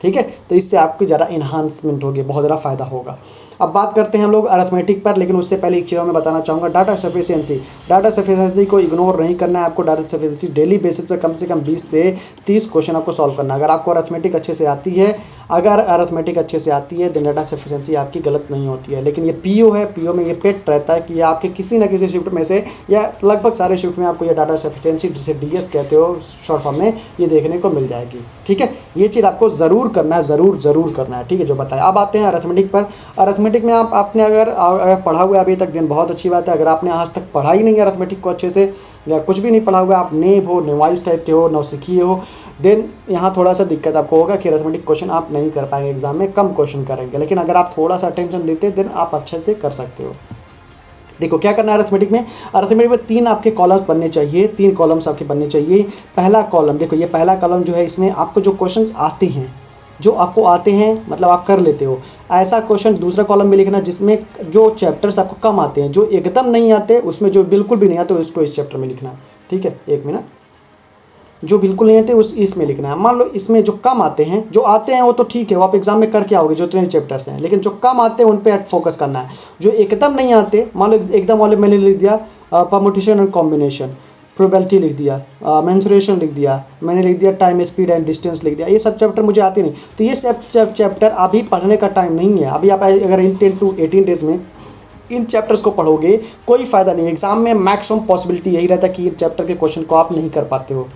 ठीक है। तो इससे आपकी ज़्यादा इन्हांसमेंट होगी, बहुत ज़्यादा फायदा होगा। अब बात करते हैं हम लोग अरिथमेटिक पर, लेकिन उससे पहले एक चीज़ मैं बताना चाहूँगा, डाटा सफिशिएंसी को इग्नोर नहीं करना है आपको। डाटा सफिशिएंसी डेली बेसिस पे कम से कम 20 से 30 क्वेश्चन आपको सॉल्व करना है। अगर आपको अरिथमेटिक अच्छे से आती है, देन डाटा सफिशिएंसी आपकी गलत नहीं होती है। लेकिन ये PO है, PO में ये पेट रहता है कि ये आपके किसी न किसी शिफ्ट में से, या लगभग सारे शिफ्ट में आपको ये डाटा सफिशिएंसी, जिसे DS कहते हो शॉर्ट फॉर्म में, ये देखने को मिल जाएगी, ठीक है। ये चीज़ आपको ज़रूर करना है, ज़रूर करना है, ठीक है, जो बताया। अब आते हैं अरिथमेटिक पर। अरिथमेटिक में आपने अगर पढ़ा हुआ है अभी तक, दिन बहुत अच्छी बात है। अगर आपने आज तक पढ़ा ही नहीं है अरिथमेटिक को अच्छे से, या कुछ भी नहीं पढ़ा हुआ, आप नेव हो, नोवाइस टाइप के हो, नौसिखिए हो, देन यहाँ थोड़ा सा दिक्कत आपको होगा कि अरिथमेटिक क्वेश्चन आप नहीं कर पाएंगे एग्जाम में, कम क्वेश्चन करेंगे। लेकिन अगर आप थोड़ा सा अटेंशन देते हैं देन आप अच्छे से कर सकते हो। देखो क्या करना है अरिथमेटिक में। अरिथमेटिक में 3 आपके कॉलम्स बनने चाहिए, 3 कॉलम्स आपके बनने चाहिए। पहला कॉलम, देखो ये पहला कॉलम जो है, इसमें आपको जो क्वेश्चंस आते हैं, जो आपको आते हैं मतलब आप कर लेते हो, ऐसा क्वेश्चन दूसरा कॉलम में लिखना जिसमें जो चैप्टर्स आपको कम आते हैं, जो एकदम नहीं आते, उसमें जो बिल्कुल भी नहीं आते उसको इस चैप्टर में लिखना, ठीक है। एक मिनट, जो बिल्कुल नहीं आते उस इसमें लिखना है। मान लो इसमें जो कम आते हैं, जो आते हैं वो तो ठीक है, वो आप एग्जाम में करके आओगे, जो 3 चैप्टर्स हैं, लेकिन जो कम आते हैं उन पे फोकस करना है। जो एकदम नहीं आते, मान लो एकदम वाले मैंने लिख दिया परमुटेशन एंड कॉम्बिनेशन, प्रोबेबिलिटी लिख दिया, मेंसुरेशन लिख दिया, मैंने लिख दिया टाइम, स्पीड एंड डिस्टेंस लिख दिया, ये सब चैप्टर मुझे आते नहीं। तो ये सब चैप्टर अभी पढ़ने का टाइम नहीं है। अभी आप अगर इन 10 to 18 डेज में इन चैप्टर्स को पढ़ोगे कोई फ़ायदा नहीं। एग्जाम में मैक्सिमम पॉसिबिलिटी यही रहता है कि इन चैप्टर के क्वेश्चन को आप नहीं कर पाते हो,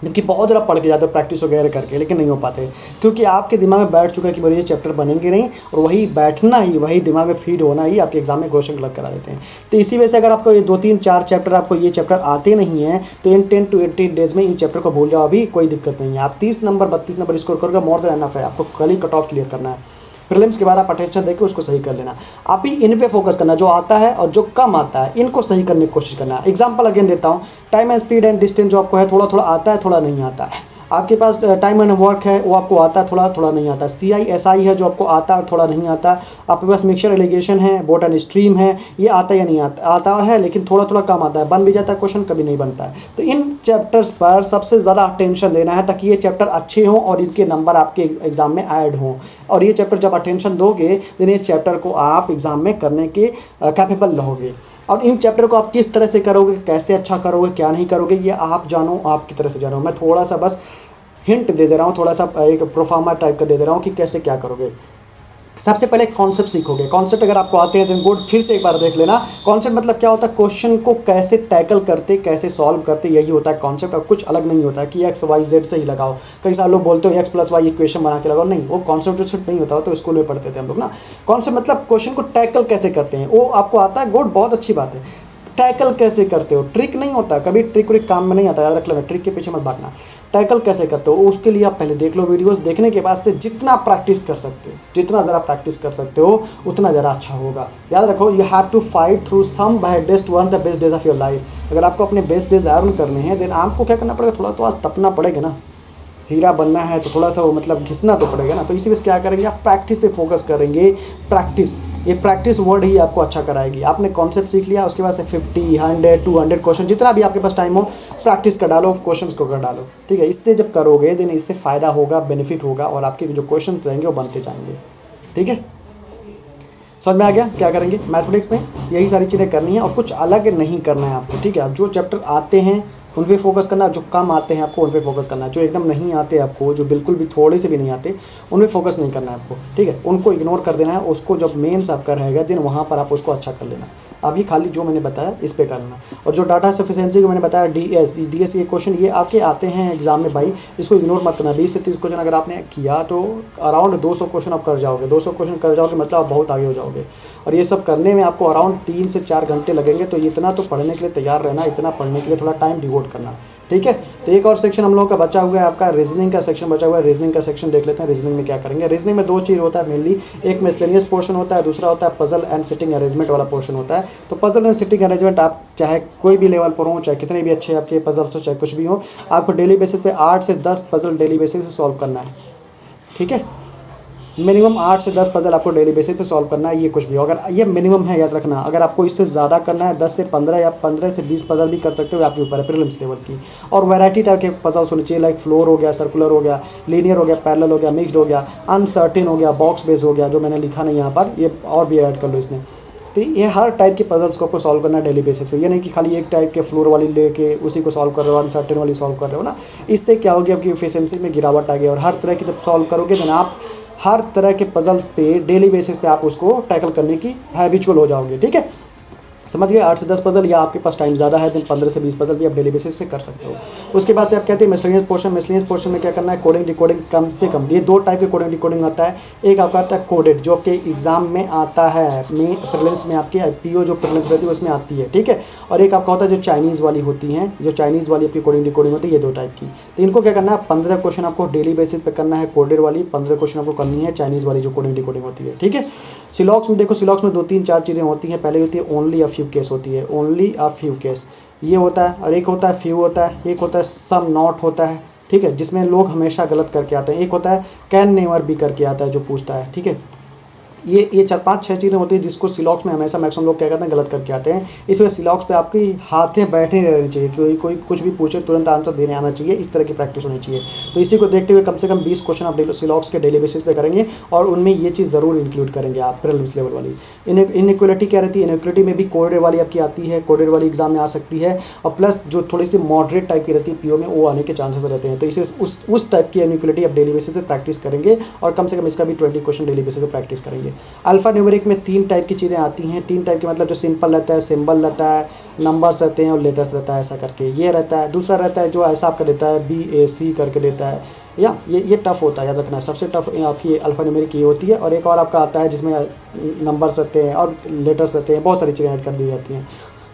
जबकि बहुत ज़्यादा पढ़ के जाते हो प्रैक्टिस वगैरह करके, लेकिन नहीं हो पाते क्योंकि आपके दिमाग में बैठ चुका है कि मेरे ये चैप्टर बनेंगे नहीं, और वही बैठना ही, वही दिमाग में फीड होना ही आपके एग्जाम में क्वेश्चन गलत करा देते हैं। तो इसी वजह से अगर आपको ये 2-3-4 चैप्टर, आपको ये चैप्टर आते नहीं हैं तो इन 10 to 18 डेज में इन चैप्टर को भूल जाओ, अभी कोई दिक्कत नहीं है। आप 30 नंबर 32 नंबर स्कोर करोगे, मोर देन एनफ है, आपको कल ही कट ऑफ क्लियर करना है। प्रीलिम्स के बाद आप अटेंशन देके उसको सही कर लेना। आप ही इन पे फोकस करना, जो आता है और जो कम आता है इनको सही करने की कोशिश करना। एग्जांपल अगेन देता हूँ, time and speed and distance जो आपको है, थोड़ा थोड़ा आता है, थोड़ा नहीं आता है। आपके पास टाइम एंड वर्क है, वो आपको आता है, थोड़ा थोड़ा नहीं आता। CI/SI है जो आपको आता है और थोड़ा नहीं आता। आपके पास मिक्सचर एलिगेशन है, बोट एंड स्ट्रीम है, ये आता या नहीं आता, आता है लेकिन थोड़ा थोड़ा कम आता है। बन भी जाता है क्वेश्चन, कभी नहीं बनता है। तो इन चैप्टर्स पर सबसे ज़्यादा अटेंशन देना है ताकि ये चैप्टर अच्छे हों और इनके नंबर आपके एग्जाम में ऐड हों। और ये चैप्टर जब अटेंशन दोगे तो ये चैप्टर को आप एग्जाम में करने के कैपेबल रहोगे। और इन चैप्टर को आप किस तरह से करोगे, कैसे अच्छा करोगे, क्या नहीं करोगे, ये आप जानो, आपकी तरह से जानो। मैं थोड़ा सा बस हिंट दे दे रहा हूँ, थोड़ा सा एक प्रोफार्मा टाइप का दे दे रहा हूँ कि कैसे क्या करोगे। सबसे पहले कॉन्सेप्ट सीखोगे। कॉन्सेप्ट अगर आपको आते हैं तो गुड, फिर से एक बार देख लेना। कॉन्सेप्ट मतलब क्या होता है, क्वेश्चन को कैसे टैकल करते, कैसे सॉल्व करते, यही होता है कॉन्सेप्ट। अब कुछ अलग नहीं होता है कि XYZ से ही लगाओ। कई सारे लोग बोलते हो X+Y इक्वेशन बना के लगाओ, नहीं, वो कॉन्सेप्ट नहीं होता हो, तो स्कूल में पढ़ते थे हम लोग ना। कॉन्सेप्ट मतलब क्वेश्चन को टैकल कैसे करते हैं, वो आपको आता है, गुड, बहुत अच्छी बात है। टैकल कैसे करते हो, ट्रिक नहीं होता, कभी ट्रिक व्रिक काम में नहीं आता, याद रख लेना, ट्रिक के पीछे मत भागना। टैकल कैसे करते हो उसके लिए आप पहले देख लो वीडियोस। देखने के बाद से जितना प्रैक्टिस कर सकते हो, जितना ज़रा प्रैक्टिस कर सकते हो उतना ज़रा अच्छा होगा। याद रखो, you have to fight through some bad days to earn the best days of your life. अगर आपको अपने बेस्ट डेज अर्न करने हैं देन आपको क्या करना पड़ेगा, थोड़ा तो आज तपना पड़ेगा ना। हीरा बनना है तो थोड़ा सा वो मतलब घिसना तो पड़ेगा ना। तो इसी वजह से क्या करेंगे, आप प्रैक्टिस पे फोकस करेंगे। प्रैक्टिस, ये प्रैक्टिस वर्ड ही आपको अच्छा कराएगी। आपने कॉन्सेप्ट सीख लिया, उसके बाद से 50, 100, 200 क्वेश्चन, जितना भी आपके पास टाइम हो प्रैक्टिस कर डालो, क्वेश्चंस को कर डालो, ठीक है। इससे जब करोगे देन इससे फ़ायदा होगा, बेनिफिट होगा, और आपके जो क्वेश्चन रहेंगे वो बनते जाएंगे, ठीक है। समझ में आ गया क्या करेंगे। मैथमेटिक्स में यही सारी चीज़ें करनी है और कुछ अलग नहीं करना है आपको, ठीक है। आप जो चैप्टर आते हैं उन पे फोकस करना, जो कम आते हैं आपको उन पे फोकस करना, जो एकदम नहीं आते आपको, जो बिल्कुल भी थोड़े से भी नहीं आते, उन पे फोकस नहीं करना है आपको, ठीक है। उनको इग्नोर कर देना है। उसको जब मेंस आपका रहेगा दिन वहाँ पर आप उसको अच्छा कर लेना। अभी खाली जो मैंने बताया इस पे करना। और जो डाटा सफिशिएंसी को मैंने बताया, DS ये क्वेश्चन ये आपके आते हैं एग्जाम में भाई, इसको इग्नोर मत करना। 20 से 30 क्वेश्चन अगर आपने किया तो अराउंड 200 क्वेश्चन आप कर जाओगे। 200 क्वेश्चन कर जाओगे मतलब आप बहुत आगे हो जाओगे। और ये सब करने में आपको अराउंड 3 से 4 घंटे लगेंगे। तो इतना तो पढ़ने के लिए तैयार रहना, इतना पढ़ने के लिए थोड़ा टाइम डिवोट करना, ठीक है। तो एक और सेक्शन हम लोगों का बचा हुआ है, आपका रीजनिंग का सेक्शन बचा हुआ है। रीजनिंग का सेक्शन देख लेते हैं। रीजनिंग में क्या करेंगे। रीजनिंग में दो चीज़ होता है मेनली, एक मिसलेनियस पोर्शन होता है, दूसरा होता है पजल एंड सिटिंग अरेंजमेंट वाला पोर्शन होता है। तो पजल एंड सिटिंग अरेंजमेंट आप चाहे कोई भी लेवल पर हो, चाहे कितने भी अच्छे आपके पजल्स हो, चाहे कुछ भी हो, आपको डेली बेसिस पे 8 से 10 पजल डेली बेसिस पे सॉल्व करना है, ठीक है। मिनिमम 8 से 10 पजल आपको डेली बेसिस पे सॉल्व करना है। ये कुछ भी हो, अगर ये मिनिमम है याद रखना। अगर आपको इससे ज़्यादा करना है 10 से 15 या 15 से 20 पजल भी कर सकते हो, आपके ऊपर है, प्रीलिम्स लेवल की। और वैरायटी टाइप के पजल्स होने चाहिए, लाइक फ्लोर हो गया, सर्कुलर हो गया, लीनियर हो गया, पैरेलल हो गया, मिक्स्ड हो गया, अनसर्टेन हो गया, बॉक्स बेस हो गया, जो मैंने लिखा नहीं यहाँ पर, ये और भी ऐड कर लो इसमें। तो ये हर टाइप के पजल्स को आपको सॉल्व करना है डेली बेसिस पे। ये नहीं कि खाली एक टाइप के फ्लोर वाली लेके उसी को सॉल्व कर रहे हो, अनसर्टेन वाली सॉल्व कर रहे हो ना। इससे क्या होगी, आपकी एफिशिएंसी में गिरावट आ गई। और हर तरह की जब सॉल्व करोगे देन आप हर तरह के पजल्स पे डेली बेसिस पे आप उसको टैकल करने की हैबिचुअल हो जाओगे, ठीक है। समझ गए। 8 से 10 पजल, या आपके पास टाइम ज़्यादा है तो 15 से 20 पजल भी आप डेली बेसिस पे कर सकते हो। उसके बाद से आप कहते हैं मिसलेनियस पोर्शन। मिसलेनियस पोर्शन में क्या करना है, कोडिंग डिकोडिंग कम से कम। ये दो टाइप के कोडिंग डिकोडिंग होता है। एक आपका आता है कोडेड, जो आपके एग्जाम में आता है, प्रीलिम्स में आपकी PO जो प्रीलिम्स रहती है उसमें आती है, ठीक है। और एक आपका होता है जो चाइनीज़ वाली होती हैं, जो चाइनीज़ वाली आपकी कोडिंग डिकोडिंग होती है, ये दो टाइप की। तो इनको क्या करना है, 15 क्वेश्चन आपको डेली बेसिस पे करना है कोडेड वाली, 15 क्वेश्चन आपको करनी है चाइनीज़ वाली जो कोडिंग डिकोडिंग होती है, ठीक है। सिलॉक्स में देखो, सिलॉक्स में 2-3-4 चीज़ें होती हैं। पहले होती है ओनली अ फ्यू केस होती है, ओनली अ फ्यू केस ये होता है। और एक होता है फ्यू होता है, एक होता है सम नॉट होता है, ठीक है, जिसमें लोग हमेशा गलत करके आते हैं। एक होता है कैन नेवर बी करके आता है जो पूछता है, ठीक है। ये 4-5-6 चीज़ें होती है जिसको सिलॉक्स में हमेशा मैक्सिमम लोग क्या करते हैं, गलत करके आते हैं। इस वजह सिलॉक्स पे आपकी हाथें बैठे नहीं रहनी चाहिए, कोई कुछ भी पूछे तुरंत आंसर देने आना चाहिए, इस तरह की प्रैक्टिस होनी चाहिए। तो इसी को देखते हुए कम से कम 20 क्वेश्चन आप सिलॉक्स के डेली बेसिस पे करेंगे और उनमें ये चीज़ ज़रूर इंक्लूड करेंगे आप प्रीलिम्स लेवल वाली। इनइक्वालिटी क्या रहती है, इनइक्वालिटी में भी कोडेड वाली आपकी आती है, कोडेड वाली एग्जाम में आ सकती है। और प्लस जो थोड़ी सी मॉडरेट टाइप की रहती है PO में, वो आने के चांसेस रहते हैं। तो इसे उस टाइप की इनइक्वालिटी आप डेली बेसिस पे प्रैक्टिस करेंगे और कम से कम इसका भी 20 क्वेश्चन डेली बेसिस पे प्रैक्टिस करेंगे। करेंगे। अल्फ़ा न्यूमेरिक में 3 टाइप की चीज़ें आती हैं। 3 टाइप के मतलब जो सिंपल रहता है, सिंबल रहता है, नंबर्स रहते हैं और लेटर्स रहता है, ऐसा करके ये रहता है। दूसरा रहता है जो ऐसा आपका देता है BAC करके देता है, या ये टफ़ होता है, याद रखना। सबसे टफ आपकी अल्फ़ा न्यूमेरिक ये होती है। और एक और आपका आता है जिसमें नंबर्स रहते हैं और लेटर्स रहते हैं, बहुत सारी चीज़ें ऐड कर दी जाती हैं।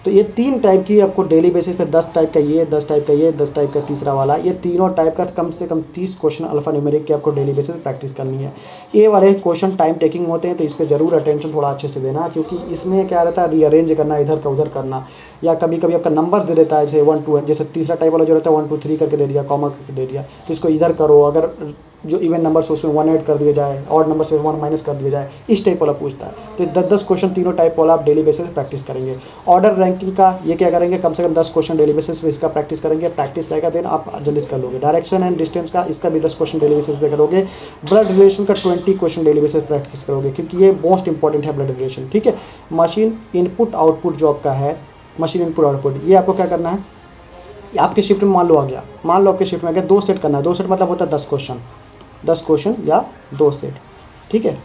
तो ये 3 टाइप की आपको डेली बेसिस पे 10 टाइप का ये, 10 टाइप का ये, 10 टाइप का तीसरा वाला, ये तीनों टाइप का कम से कम 30 क्वेश्चन अल्फ़ा न्यूमेरिक के आपको डेली बेसिस पे प्रैक्टिस करनी है। ये वाले क्वेश्चन टाइम टेकिंग होते हैं, तो इस पे ज़रूर अटेंशन थोड़ा अच्छे से देना, क्योंकि इसमें क्या रहता है, रीअरेंज करना, इधर का उधर करना, या कभी कभी आपका नंबर्स दे देता है, जैसे 1 2, जैसे तीसरा टाइप वाला जो रहता है 1 2 3 करके दे दिया, कॉमा करके दे दिया, तो इसको इधर करो। अगर जो इवन नंबर्स उसमें 1 ऐड कर दिया जाए, और नंबर से 1 माइनस कर दिया जाए, इस टाइप वाला पूछता है। तो 10-10 क्वेश्चन तीनों टाइप वाला आप डेली बेसिस पे प्रैक्टिस करेंगे। ऑर्डर रैंकिंग का ये क्या करेंगे, कम से कम 10 क्वेश्चन डेली बेसिस पे इसका प्रैक्टिस करेंगे। प्रैक्टिस रहेगा देन आप जल्दी कर लोगे। डायरेक्शन एंड डिस्टेंस का इसका भी 10 क्वेश्चन डेली बेसिस पे करोगे। ब्लड रिलेशन का 20 क्वेश्चन डेली बेसिस पे प्रैक्टिस करोगे, क्योंकि ये मोस्ट इंपॉर्टेंट है, ब्लड रिलेशन। ठीक है। मशीन इनपुट आउटपुट जो आपका है, मशीन इनपुट आउटपुट, ये आपको क्या करना है, आपके शिफ्ट में मान लो आपके शिफ्ट में आ गया, 2 सेट करना है। 2 सेट मतलब होता है 10 क्वेश्चन या 2 सेट। ठीक है।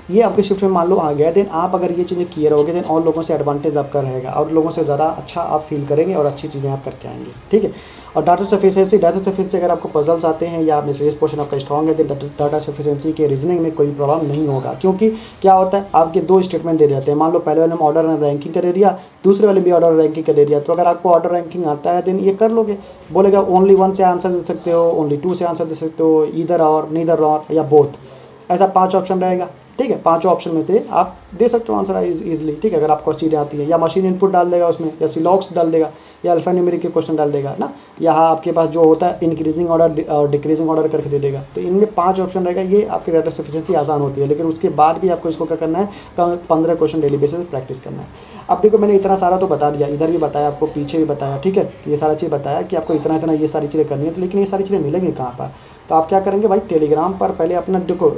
ये आपके शिफ्ट में मान लो आ गया, देन आप अगर ये चीज़ें क्लियर होगे, देन और लोगों से एडवांटेज आपका रहेगा, और लोगों से ज़्यादा अच्छा आप फील करेंगे और अच्छी चीज़ें आप करके आएंगे। ठीक है। और डाटा सफिशिएंसी अगर आपको पजल्स आते हैं या मिसलेनियस पोर्शन आपका स्ट्रॉन्ग है, तो डाटा सफिशिएंसी के रीजनिंग में कोई प्रॉब्लम नहीं होगा। क्योंकि क्या होता है, आपके 2 स्टेटमेंट दे देते हैं। मान लो पहले वाले में ऑर्डर एंड रैंकिंग का दे दिया, दूसरे वाले भी ऑर्डर रैंकिंग का दे दिया। तो अगर आपको ऑर्डर रैंकिंग आता है, देन ये कर लोगे। बोलेगा ओनली 1 से आंसर दे सकते हो, ओनली 2 से आंसर दे सकते हो, ईदर और, नीदर और, या बोथ, ऐसा 5 ऑप्शन रहेगा। ठीक है। 5 ऑप्शन में से आप दे सकते हो आंसर इजीली। ठीक है। अगर आपको चीज़ें आती हैं, या मशीन इनपुट डाल देगा उसमें, या सिलॉक्स डाल देगा, या अल्फा न्यूमेरिक के क्वेश्चन डाल देगा ना। यहाँ आपके पास जो होता है इंक्रीजिंग ऑर्डर और डिक्रीजिंग ऑर्डर करके दे देगा। तो इनमें 5 ऑप्शन रहेगा। ये आपकी डाटा सफिशिएंसी आसान होती है, लेकिन उसके बाद भी आपको इसको क्या करना है, 15 क्वेश्चन डेली बेसिस पे प्रैक्टिस करना है। अब देखो, मैंने इतना सारा तो बता दिया, इधर भी बताया आपको, पीछे भी बताया। ठीक है। ये सारा चीज़ बताया कि आपको इतना ये सारी चीज़ें करनी है। तो लेकिन ये सारी चीज़ें मिलेंगी कहाँ पर, तो आप क्या करेंगे भाई, टेलीग्राम पर पहले अपना देखो,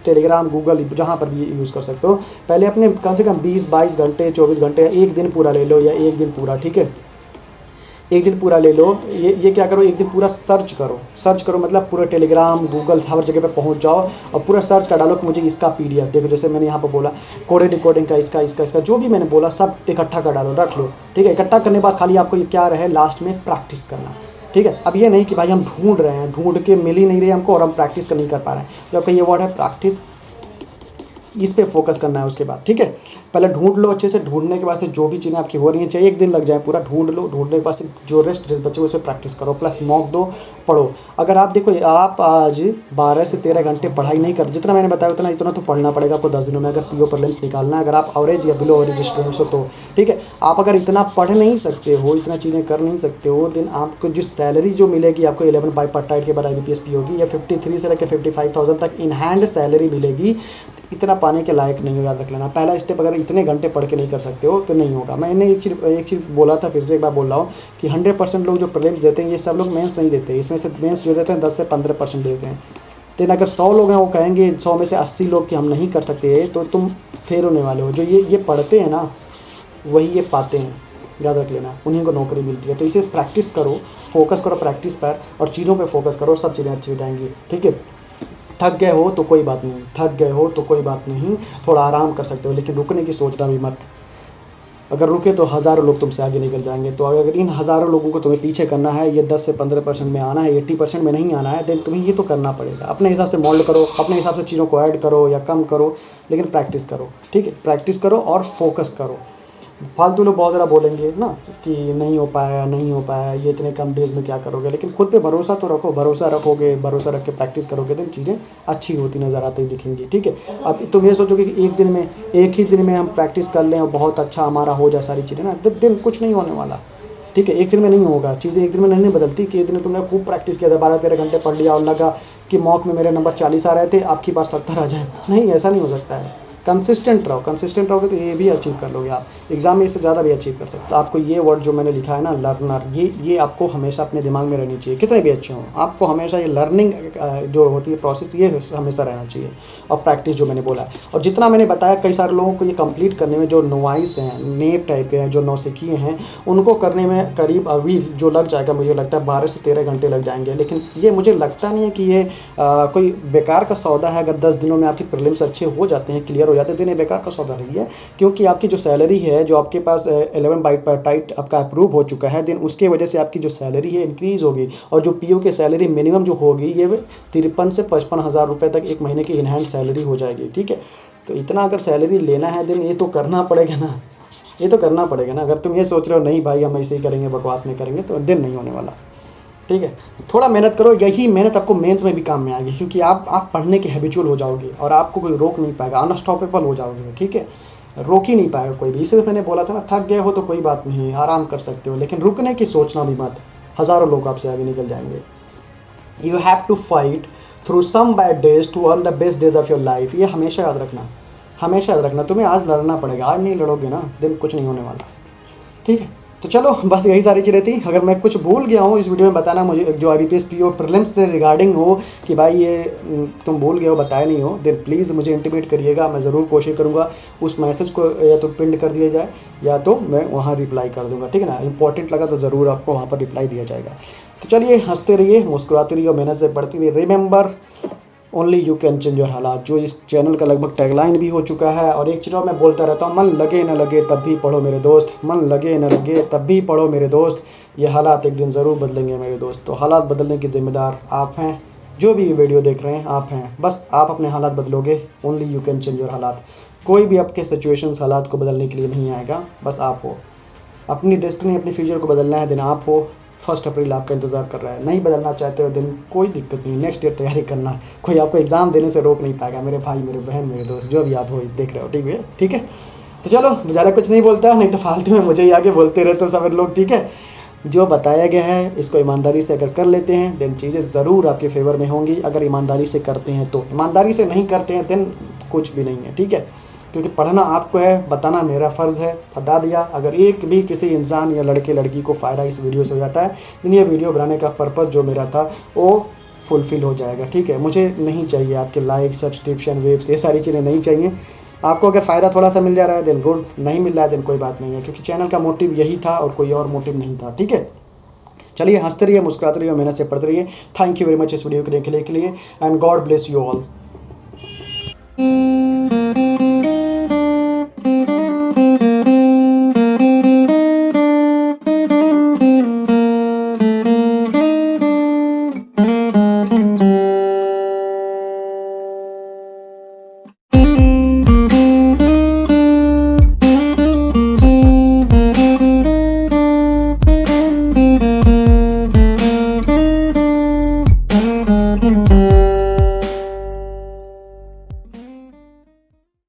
टेलीग्राम, गूगल, जहाँ पर भी यूज़ कर सकते हो, पहले अपने कम से कम 20-22 घंटे, 24 घंटे, एक दिन पूरा ले लो, या एक दिन पूरा। ठीक है। एक दिन पूरा ले लो। ये क्या करो, एक दिन पूरा सर्च करो, मतलब पूरा टेलीग्राम, गूगल, हर जगह पे पहुंच जाओ और पूरा सर्च कर डालो कि मुझे इसका PDF देखो। जैसे मैंने यहाँ पर बोला कोडेड डिकोडिंग का, इसका जो भी मैंने बोला सब इकट्ठा कर डालो, रख लो। ठीक है। इकट्ठा करने के बाद खाली आपको ये क्या रहे, लास्ट में प्रैक्टिस करना। ठीक है। अब ये नहीं कि भाई हम ढूंढ रहे हैं, ढूंढ के मिल ही नहीं रही हमको और हम प्रैक्टिस कर नहीं कर पा रहे हैं। जो आपका ये वर्ड है प्रैक्टिस, इस पे फोकस करना है उसके बाद। ठीक है। पहले ढूंढ लो अच्छे से, ढूंढने के बाद से जो भी चीज़ें आपकी हो रही हैं, चाहे एक दिन लग जाए, पूरा ढूंढ लो। ढूंढने के बाद से जो रेस्ट बचे उसे प्रैक्टिस करो, प्लस मॉक दो, पढ़ो। अगर आप देखो, आप आज 12 से 13 घंटे पढ़ाई नहीं कर, जितना मैंने बताया इतना तो पढ़ना पड़ेगा आपको 10 दिनों में, अगर PO प्रीलिम्स निकालना है। अगर आप एवरेज या बिलो एवरेज स्टूडेंट्स हो तो ठीक है। आप अगर इतना पढ़ नहीं सकते हो, इतना चीज़ें कर नहीं सकते हो, देन आपको जो सैलरी जो मिलेगी आपको 11 बाई पार्ट टाइट के बाद IBPS PO की, या 53 से लेकर 55,000 तक इन हैंड सैलरी मिलेगी, इतना पाने के लायक नहीं हो, याद रख लेना। पहला स्टेप, अगर इतने घंटे पढ़ के नहीं कर सकते हो तो नहीं होगा। मैंने एक चीज़ बोला था, फिर से एक बार बोल रहा हूँ कि 100% लोग जो प्रीलिम्स देते हैं, ये सब लोग मेंस नहीं देते। इसमें से मेंस जो देते हैं 10 से 15% देते हैं। लेकिन अगर 100 लोग हैं, वो कहेंगे 100 में से 80 लोग कि हम नहीं कर सकते, तो तुम फेल होने वाले हो। जो ये पढ़ते हैं ना, वही ये पाते हैं, याद रख लेना, उन्हीं को नौकरी मिलती है। तो इसे प्रैक्टिस करो, फोकस करो प्रैक्टिस पर, और चीज़ों पर फोकस करो, सब चीज़ें अच्छी हो जाएंगी। ठीक है। थक गए हो तो कोई बात नहीं, थोड़ा आराम कर सकते हो, लेकिन रुकने की सोचना भी मत। अगर रुके तो हज़ारों लोग तुमसे आगे निकल जाएंगे। तो अगर इन हज़ारों लोगों को तुम्हें पीछे करना है, ये 10 से 15% में आना है, 80% में नहीं आना है, देन तुम्हें ये तो करना पड़ेगा। अपने हिसाब से मोल्ड करो, अपने हिसाब से चीज़ों को ऐड करो या कम करो, लेकिन प्रैक्टिस करो। ठीक है। प्रैक्टिस करो और फोकस करो। फालतू लोग बहुत ज़्यादा बोलेंगे ना कि नहीं हो पाया, ये इतने कम डेज में क्या करोगे, लेकिन खुद पे भरोसा तो रखो। भरोसा रख के प्रैक्टिस करोगे, तो चीज़ें अच्छी होती नज़र आती दिखेंगी। ठीक है। अब तुम ये सोचोगे कि एक ही दिन में हम प्रैक्टिस कर लें और बहुत अच्छा हमारा हो जाए सारी चीज़ें, ना, दिन कुछ नहीं होने वाला। ठीक है। एक दिन में नहीं होगा, चीज़ें एक दिन में नहीं बदलती कि एक दिन तुमने खूब प्रैक्टिस किया था, 12-13 घंटे पढ़ लिया और लगा कि मॉक में मेरे नंबर 40 आ रहे थे, आपकी बार 70 आ जाए। नहीं, ऐसा नहीं हो सकता है। कंसिस्टेंट रहोगे तो ये भी अचीव कर लोगे आप, एग्जाम में इससे ज़्यादा भी अचीव कर सकते हो। आपको ये वर्ड जो मैंने लिखा है ना, लर्नर, ये आपको हमेशा अपने दिमाग में रहनी चाहिए। कितने भी अच्छे हों, आपको हमेशा ये लर्निंग जो होती है प्रोसेस, ये हमेशा रहना चाहिए, और प्रैक्टिस जो मैंने बोला है। और जितना मैंने बताया, कई सारे लोगों को ये कंप्लीट करने में, जो नोवाइस हैं, नेप टाइप के हैं, जो नौसिखिए हैं, उनको करने में करीब अभी जो लग जाएगा, मुझे लगता है 12 से 13 घंटे लग जाएंगे। लेकिन ये मुझे लगता नहीं है कि ये कोई बेकार का सौदा है। अगर 10 दिनों में आपकी प्रीलिम्स अच्छे हो जाते हैं, क्लियर हो जाते हैं, तो ये बेकार का सौदा नहीं है। क्योंकि आपकी जो सैलरी है, जो आपके पास 11 बाइट पर टाइट आपका अप्रूव हो चुका है, दिन उसके वजह से आपकी जो सैलरी है इंक्रीज़ होगी। और जो पीओ की सैलरी मिनिमम जो होगी, ये 53 से 55 हज़ार रुपये तक एक महीने की इनहैंड सैलरी हो जाएगी। ठीक है, तो इतना अगर सैलरी लेना है, दिन ये तो करना पड़ेगा ना, ये तो करना पड़ेगा ना। अगर तुम ये सोच रहे हो नहीं भाई हम ऐसे ही करेंगे, बकवास नहीं करेंगे, तो दिन नहीं होने वाला। ठीक है, थोड़ा मेहनत करो, यही मेहनत आपको मेंस में भी काम में आएगी, क्योंकि आप पढ़ने के हैबिचुअल हो जाओगे और आपको कोई रोक नहीं पाएगा, अनस्टॉपेबल हो जाओगे। ठीक है, रोक ही नहीं पाएगा कोई भी। इसलिए मैंने बोला था ना, थक गए हो तो कोई बात नहीं, आराम कर सकते हो, लेकिन रुकने की सोचना भी मत, हज़ारों लोग आपसे आगे निकल जाएंगे। You have to fight through some bad days to earn the best days of your life. ये हमेशा याद रखना, हमेशा याद रखना। तुम्हें आज लड़ना पड़ेगा, आज नहीं लड़ोगे ना, दिन कुछ नहीं होने वाला। ठीक है, तो चलो बस यही सारी चीज़ें थी। अगर मैं कुछ भूल गया हूँ इस वीडियो में बताना मुझे, जो IBPS PO प्रीलिम्स से रिगार्डिंग हो, कि भाई ये तुम भूल गए हो, बताया नहीं हो, देन प्लीज़ मुझे इंटीमेट करिएगा। मैं ज़रूर कोशिश करूँगा उस मैसेज को या तो पिन कर दिया जाए, या तो मैं वहाँ रिप्लाई कर दूँगा। ठीक है ना, इंपॉर्टेंट लगा तो ज़रूर आपको वहाँ पर रिप्लाई दिया जाएगा। तो चलिए, हंसते रहिए, मुस्कुराते रहिए और मेहनत से पढ़ते रहिए। Remember, only you can change your हालात, जो इस चैनल का लगभग टैगलाइन भी हो चुका है। और एक चीज़ मैं बोलता रहता हूँ, मन लगे न लगे तब भी पढ़ो मेरे दोस्त, मन लगे न लगे तब भी पढ़ो मेरे दोस्त। ये हालात एक दिन ज़रूर बदलेंगे मेरे दोस्त। तो हालात बदलने के ज़िम्मेदार आप हैं, जो भी ये वीडियो देख रहे हैं आप हैं। बस आप अपने हालात बदलोगे, only you can change your हालात। कोई भी आपके सिचुएशंस, हालात को बदलने के लिए नहीं आएगा, बस आप हो। अपनी डेस्टिनी, अपनी फ्यूचर को बदलना है, दिन आप हो। 1 अप्रैल आपका इंतज़ार कर रहा है। नहीं बदलना चाहते हो, दिन कोई दिक्कत नहीं, नेक्स्ट ईयर तैयारी करना। कोई आपको एग्ज़ाम देने से रोक नहीं पाएगा, मेरे भाई, मेरे बहन, मेरे दोस्त, जो भी आप हो देख रहे हो। ठीक है, ठीक है। तो चलो, ज़्यादा कुछ नहीं बोलता, नहीं तो फालतू में मुझे ही आगे बोलते रहते हो सब लोग। ठीक है, जो बताया गया है इसको ईमानदारी से अगर कर लेते हैं, देन चीज़ें ज़रूर आपके फेवर में होंगी। अगर ईमानदारी से करते हैं तो, ईमानदारी से नहीं करते हैं देन कुछ भी नहीं है। ठीक है, क्योंकि पढ़ना आपको है, बताना मेरा फ़र्ज़ है। बता दिया। अगर एक भी किसी इंसान या लड़के लड़की को फ़ायदा इस वीडियो से हो जाता है, तो ये वीडियो बनाने का पर्पज़ जो मेरा था वो फुलफ़िल हो जाएगा। ठीक है, मुझे नहीं चाहिए आपके लाइक, सब्सक्रिप्शन, वेब्स, ये सारी चीज़ें नहीं चाहिए। आपको अगर फ़ायदा थोड़ा सा मिल जा रहा है देन गुड, नहीं मिल रहा है देन कोई बात नहीं है, क्योंकि चैनल का मोटिव यही था और कोई और मोटिव नहीं था। ठीक है, चलिए, हंसते रहिए, मुस्कुराते रहिए, मेहनत से पढ़ते रहिए। थैंक यू वेरी मच इस वीडियो को देखने के लिए, and God bless you all.